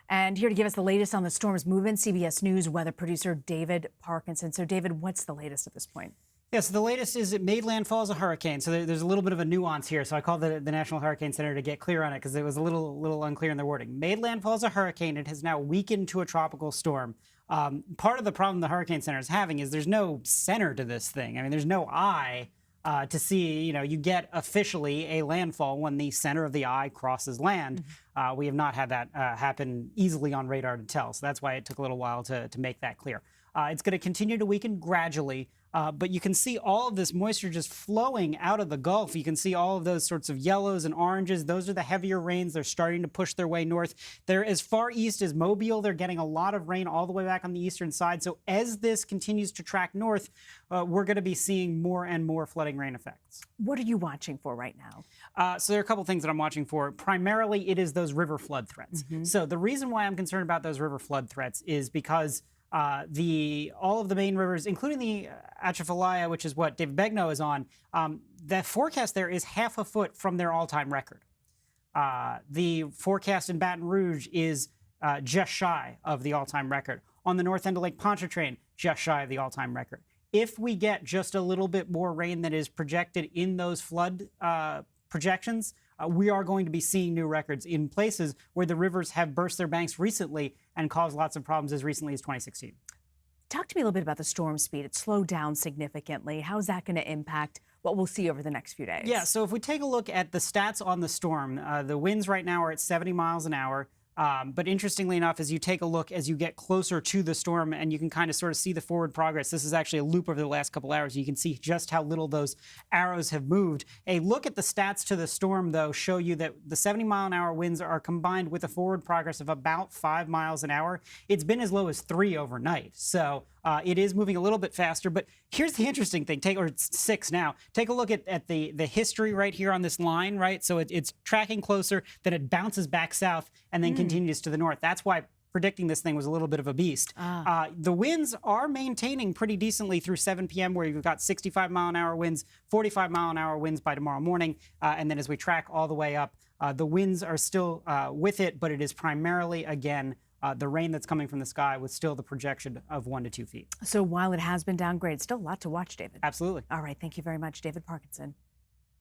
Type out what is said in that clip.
And here to give us the latest on the storm's movement, CBS News weather producer David Parkinson. So, David, what's the latest at this point? Yeah, so the latest is it made landfall as a hurricane. So there's a little bit of a nuance here. So I called the National Hurricane Center to get clear on it because it was a little unclear in their wording. Made landfall as a hurricane. It has now weakened to a tropical storm. Part of the problem the Hurricane Center is having is there's no center to this thing. I mean, there's no eye to see. You get officially a landfall when the center of the eye crosses land. We have not had that happen easily on radar to tell. So that's why it took a little while to make that clear. It's going to continue to weaken gradually. But you can see all of this moisture just flowing out of the Gulf. You can see all of those sorts of yellows and oranges. Those are the heavier rains. They're starting to push their way north. They're as far east as Mobile. They're getting a lot of rain all the way back on the eastern side. So as this continues to track north, we're going to be seeing more and more flooding rain effects. What are you watching for right now? So there are a couple things that I'm watching for. Primarily, it is those river flood threats. So the reason why I'm concerned about those river flood threats is because all of the main rivers, including the Atchafalaya, which is what David Begnaud is on, the forecast there is half a foot from their all-time record. The forecast in Baton Rouge is just shy of the all-time record. On the north end of Lake Pontchartrain, just shy of the all-time record. If we get just a little bit more rain that is projected in those flood projections, we are going to be seeing new records in places where the rivers have burst their banks recently and caused lots of problems as recently as 2016. Talk to me a little bit about the storm speed. It slowed down significantly. How is that going to impact what we'll see over the next few days? Yeah, so if we take a look at the stats on the storm, the winds right now are at 70 miles an hour. But interestingly enough, as you take a look, as you get closer to the storm and you can kind of sort of see the forward progress, this is actually a loop over the last couple hours. You can see just how little those arrows have moved. A look at the stats to the storm, though, show you that the 70-mile-an-hour winds are combined with a forward progress of about 5 miles an hour. It's been as low as 3 overnight. So it is moving a little bit faster. But here's the interesting thing, or it's 6 now. Take a look at the history right here on this line, right? So it's tracking closer, then it bounces back south and then continues to the north. That's why predicting this thing was a little bit of a beast. The winds are maintaining pretty decently through 7 p.m. where you've got 65-mile-an-hour winds, 45-mile-an-hour winds by tomorrow morning. And then as we track all the way up, the winds are still with it, but it is primarily, again, the rain that's coming from the sky with still the projection of 1 to 2 feet. So while it has been downgraded, still a lot to watch, David. Absolutely. All right. Thank you very much, David Parkinson.